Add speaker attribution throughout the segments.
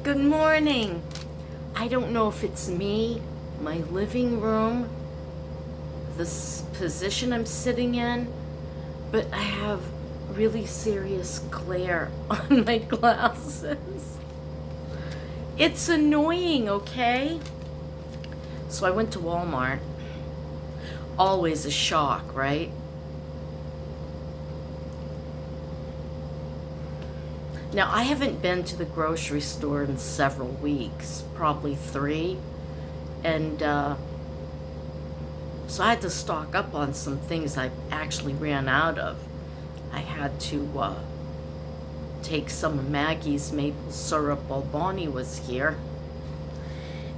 Speaker 1: Good morning. I don't know if it's me, my living room, this position I'm sitting in, but I have really serious glare on my glasses. It's annoying, okay? So I went to Walmart. Always a shock, right? Now, I haven't been to the grocery store in several weeks, probably 3. And so I had to stock up on some things I actually ran out of. I had to take some of Maggie's maple syrup while Bonnie was here.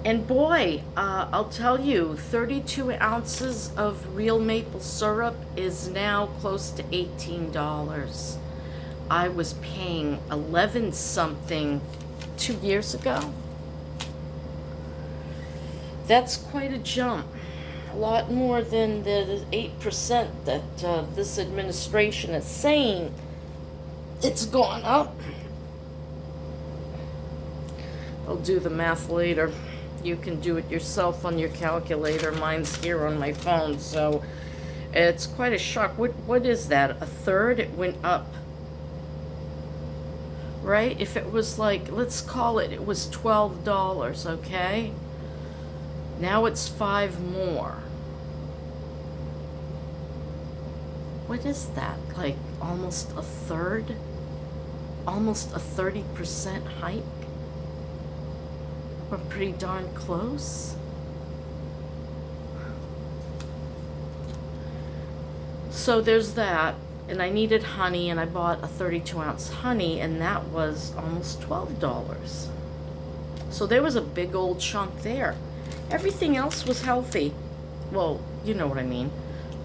Speaker 1: And boy, I'll tell you, 32 ounces of real maple syrup is now close to $18. I was paying 11 something 2 years ago. That's quite a jump. A lot more than the 8% that this administration is saying it's gone up. I'll do the math later. You can do it yourself on your calculator. Mine's here on my phone, so it's quite a shock. What is that? A third? It went up. Right? If it was like, let's call it was $12, okay? Now it's 5 more. What is that? Like almost a third? Almost a 30% hike? We're pretty darn close. So there's that. And I needed honey, and I bought a 32-ounce honey, and that was almost $12. So there was a big old chunk there. Everything else was healthy. Well, you know what I mean.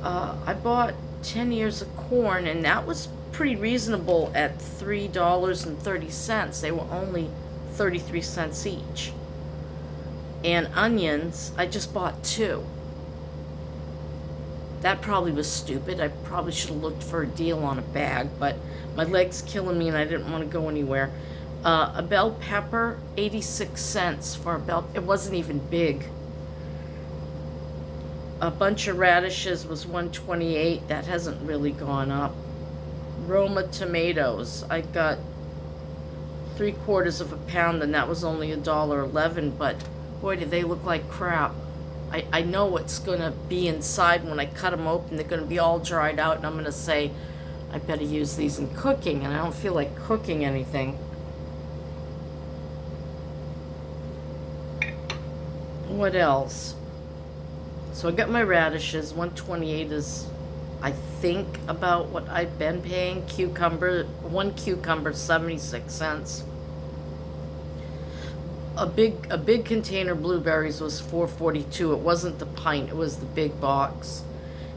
Speaker 1: I bought 10 ears of corn, and that was pretty reasonable at $3.30. They were only 33 cents each. And onions, I just bought 2. That probably was stupid. I probably should have looked for a deal on a bag, but my leg's killing me and I didn't want to go anywhere. A bell pepper, 86 cents for a bell. It wasn't even big. A bunch of radishes was $1.28. That hasn't really gone up. Roma tomatoes, I got 3/4 of a pound, and that was only $1.11. But boy, do they look like crap. I know what's going to be inside when I cut them open. They're going to be all dried out, and I'm going to say, I better use these in cooking, and I don't feel like cooking anything. What else? So I got my radishes. $1.28 is, I think, about what I've been paying. Cucumber, 1 cucumber, 76 cents. A big container of blueberries was $4.42. It wasn't the pint, it was the big box.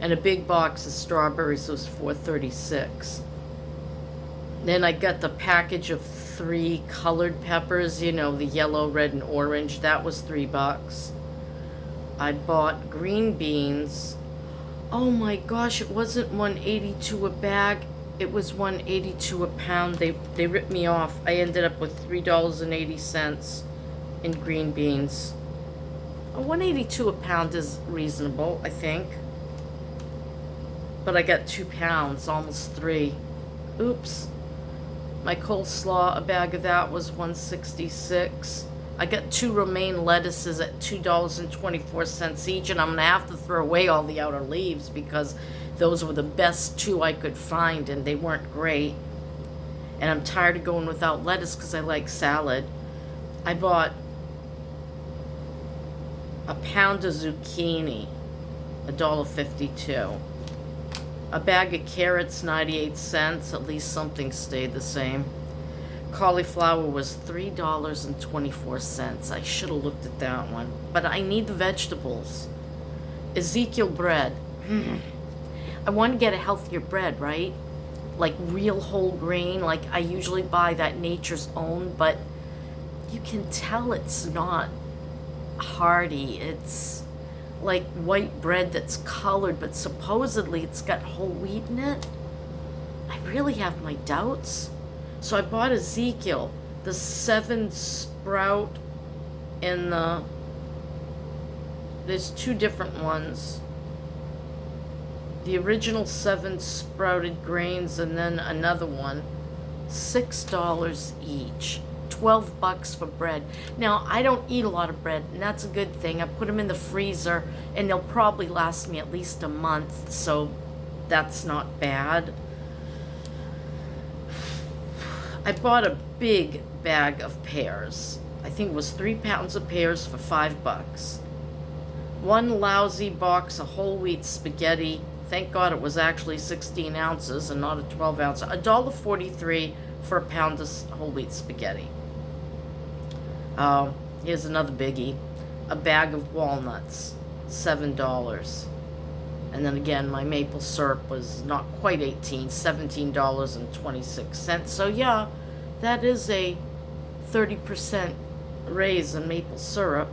Speaker 1: And a big box of strawberries was $4.36. Then I got the package of 3 colored peppers, you know, the yellow, red, and orange. That was $3. I bought green beans. Oh my gosh, it wasn't $1.82 a bag. It was $1.82 a pound. They ripped me off. I ended up with $3.80 in green beans. $1.82 a pound is reasonable, I think. But I got 2 pounds, almost 3. Oops. My coleslaw, a bag of that was $1.66. I got 2 romaine lettuces at $2.24 each, and I'm gonna have to throw away all the outer leaves because those were the best 2 I could find, and they weren't great. And I'm tired of going without lettuce because I like salad. I bought a pound of zucchini, $1.52. A bag of carrots, 98 cents. At least something stayed the same. Cauliflower was $3.24. I should have looked at that one. But I need the vegetables. Ezekiel bread. I want to get a healthier bread, right? Like real whole grain. Like I usually buy that Nature's Own, but you can tell it's not hearty. It's like white bread that's colored, but supposedly it's got whole wheat in it. I really have my doubts. So I bought Ezekiel, the 7 sprout in there's two different ones. The original 7 sprouted grains and then another one. $6 each. $12 for bread. Now, I don't eat a lot of bread, and that's a good thing. I put them in the freezer, and they'll probably last me at least a month, so that's not bad. I bought a big bag of pears. I think it was 3 pounds of pears for $5. One lousy box of whole wheat spaghetti. Thank God it was actually 16 ounces and not a 12 ounce. $1.43 for a pound of whole wheat spaghetti. Here's another biggie. A bag of walnuts, $7. And then again, my maple syrup was not quite 18, $17.26. So yeah, that is a 30% raise in maple syrup.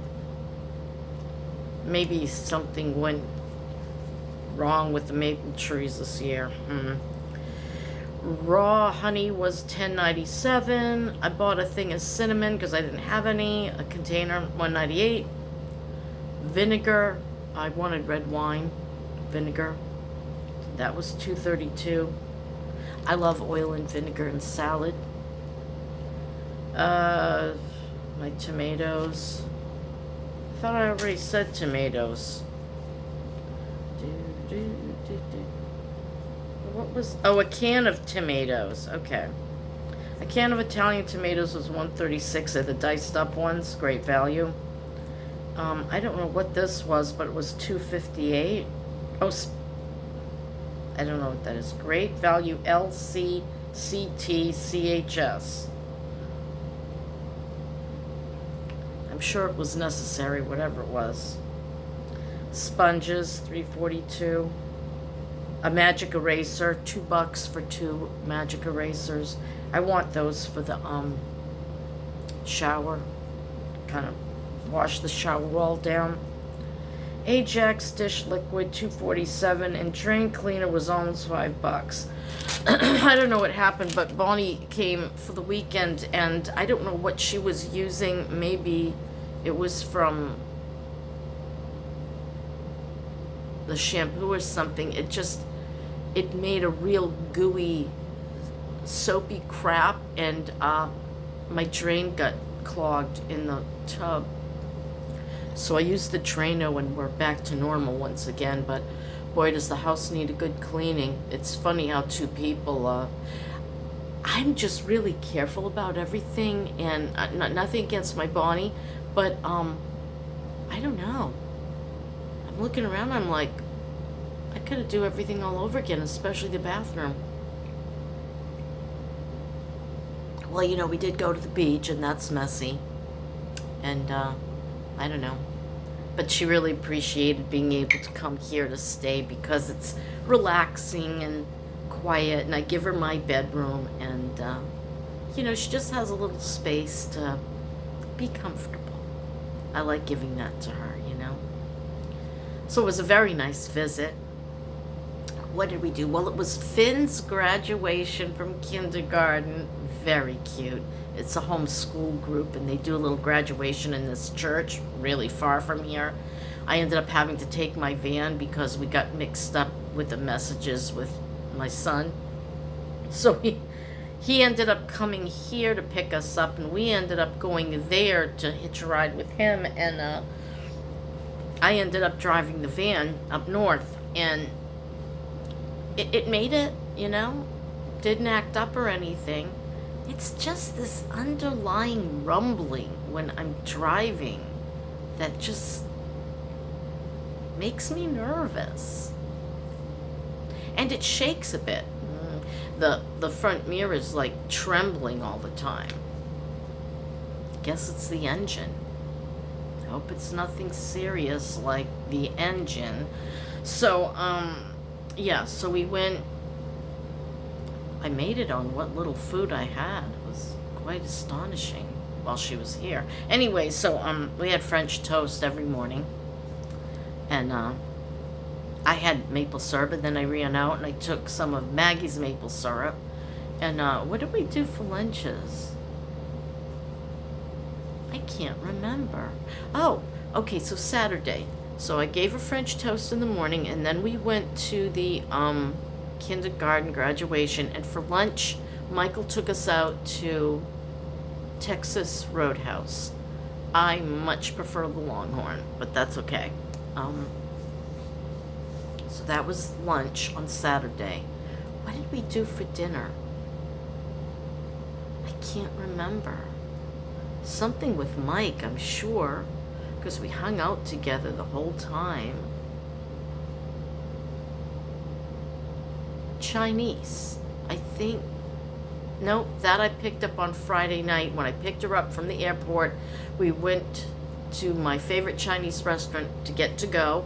Speaker 1: Maybe something went wrong with the maple trees this year. Raw honey was $10.97. I bought a thing of cinnamon because I didn't have any. A container, $1.98. Vinegar, I wanted red wine vinegar. That was $2.32. I love oil and vinegar in salad. My tomatoes. I thought I already said tomatoes. What was... Oh, a can of tomatoes. Okay. A can of Italian tomatoes was $1.36. They're the diced up ones. Great value. I don't know what this was, but it was $2.58. Oh, I don't know what that is. Great value LCCTCHS. I'm sure it was necessary, whatever it was. Sponges, $3.42. A magic eraser, $2 for 2 magic erasers. I want those for the shower. Kind of wash the shower wall down. Ajax dish liquid, $2.47, and drain cleaner was almost $5. I don't know what happened, but Bonnie came for the weekend, and I don't know what she was using. Maybe it was from the shampoo or something. It made a real gooey, soapy crap, and my drain got clogged in the tub. So I used the Drano and we're back to normal once again, but boy, does the house need a good cleaning. It's funny how two people, I'm just really careful about everything, and nothing against my Bonnie, but I don't know. I'm looking around, I'm like, I could do everything all over again, especially the bathroom. Well, you know, we did go to the beach, and that's messy. And, I don't know. But she really appreciated being able to come here to stay because it's relaxing and quiet, and I give her my bedroom, and, you know, she just has a little space to be comfortable. I like giving that to her, you know. So it was a very nice visit. What did we do? Well, it was Finn's graduation from kindergarten. Very cute. It's a homeschool group, and they do a little graduation in this church, really far from here. I ended up having to take my van because we got mixed up with the messages with my son. So he ended up coming here to pick us up, and we ended up going there to hitch a ride with him, and I ended up driving the van up north, and it made it, you know, didn't act up or anything. It's just this underlying rumbling when I'm driving that just makes me nervous. And it shakes a bit. The front mirror is like trembling all the time. Guess it's the engine. I hope it's nothing serious like the engine. So, yeah, so we went. I made it on what little food I had. It was quite astonishing while she was here. Anyway, so we had French toast every morning. And I had maple syrup, and then I ran out and I took some of Maggie's maple syrup. And what did we do for lunches? I can't remember. Oh, okay, so Saturday. So I gave her French toast in the morning, and then we went to the kindergarten graduation, and for lunch, Michael took us out to Texas Roadhouse. I much prefer the Longhorn, but that's okay. So that was lunch on Saturday. What did we do for dinner? I can't remember. Something with Mike, I'm sure, because we hung out together the whole time. Chinese, I think. Nope, that I picked up on Friday night. When I picked her up from the airport, we went to my favorite Chinese restaurant to get to go,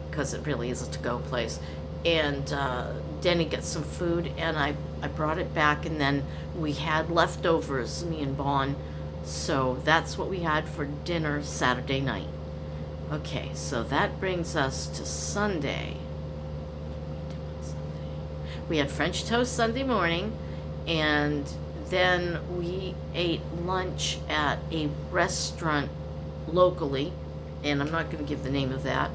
Speaker 1: because it really is a to-go place. And Denny got some food, and I brought it back, and then we had leftovers, me and Bon. So that's what we had for dinner Saturday night. Okay, so that brings us to Sunday. We had French toast Sunday morning, and then we ate lunch at a restaurant locally, and I'm not going to give the name of that,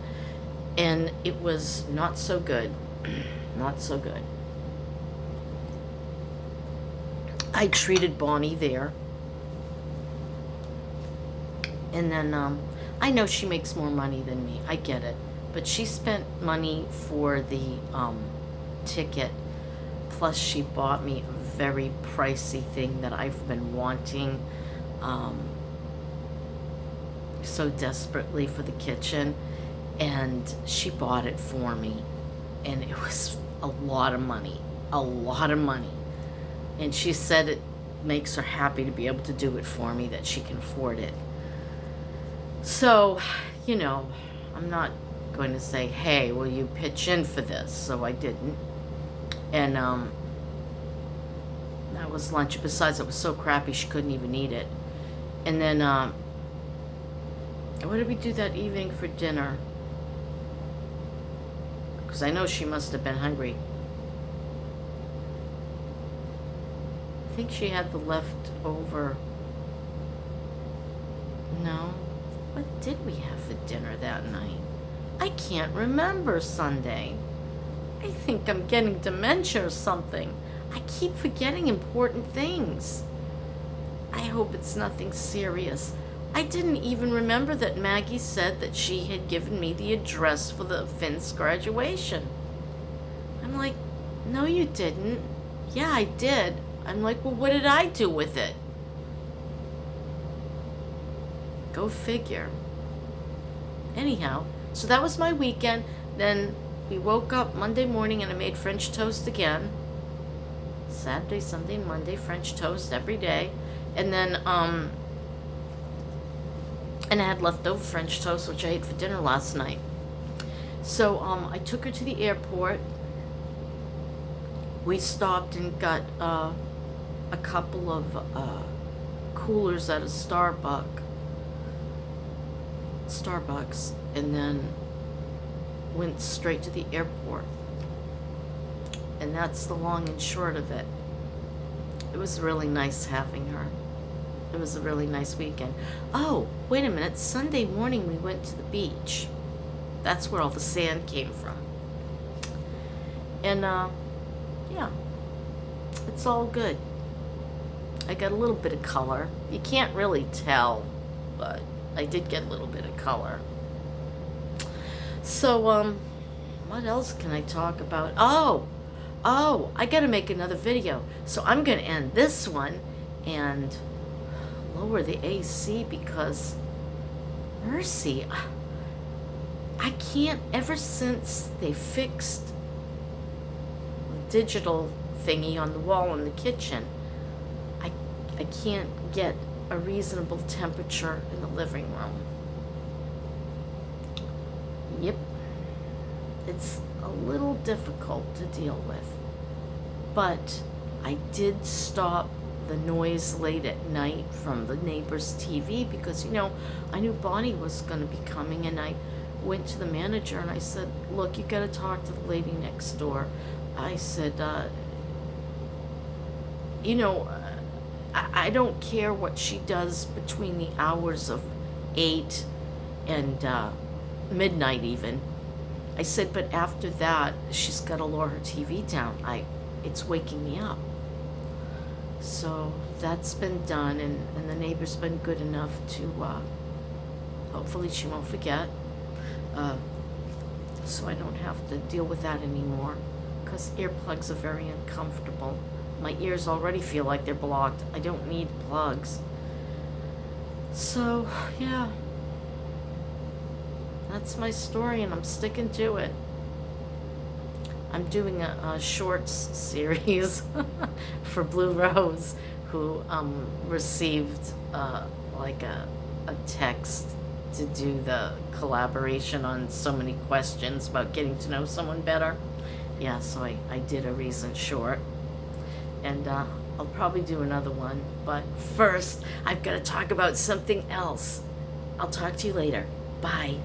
Speaker 1: and it was not so good. Not so good. I treated Bonnie there. And then, I know she makes more money than me. I get it. But she spent money for the ticket. Plus, she bought me a very pricey thing that I've been wanting so desperately for the kitchen. And she bought it for me. And it was a lot of money. A lot of money. And she said it makes her happy to be able to do it for me, that she can afford it. So, you know, I'm not going to say, hey, will you pitch in for this? So I didn't. And that was lunch. Besides, it was so crappy she couldn't even eat it. And then, what did we do that evening for dinner? Because I know she must have been hungry. I think she had the leftover. No. What did we have for dinner that night? I can't remember Sunday. I think I'm getting dementia or something. I keep forgetting important things. I hope it's nothing serious. I didn't even remember that Maggie said that she had given me the address for the Finn's graduation. I'm like, no, you didn't. Yeah, I did. I'm like, well, what did I do with it? Go figure. Anyhow, so that was my weekend. Then we woke up Monday morning and I made French toast again. Saturday, Sunday, Monday, French toast every day. And then, and I had leftover French toast, which I ate for dinner last night. So, I took her to the airport. We stopped and got, a couple of, coolers at a Starbucks, and then went straight to the airport. And that's the long and short of it. It was really nice having her. It was a really nice weekend. Oh, wait a minute. Sunday morning we went to the beach. That's where all the sand came from. And, yeah. It's all good. I got a little bit of color. You can't really tell, but I did get a little bit of color. So, what else can I talk about? Oh, I gotta make another video. So I'm gonna end this one and lower the AC because, mercy, I can't, ever since they fixed the digital thingy on the wall in the kitchen, I can't get a reasonable temperature in the living room. Yep. It's a little difficult to deal with. But I did stop the noise late at night from the neighbor's TV because, you know, I knew Bonnie was going to be coming, and I went to the manager and I said, look, you got to talk to the lady next door. I said, you know, I don't care what she does between the hours of 8 and midnight even. I said, but after that, she's got to lower her TV down. It's waking me up. So that's been done, and the neighbor's been good enough to, hopefully she won't forget. So I don't have to deal with that anymore, because earplugs are very uncomfortable. My ears already feel like they're blocked. I don't need plugs. So, yeah. That's my story, and I'm sticking to it. I'm doing a shorts series for Blue Rose, who received like a text to do the collaboration on so many questions about getting to know someone better. Yeah, so I did a recent short, and I'll probably do another one. But first, I've got to talk about something else. I'll talk to you later. Bye.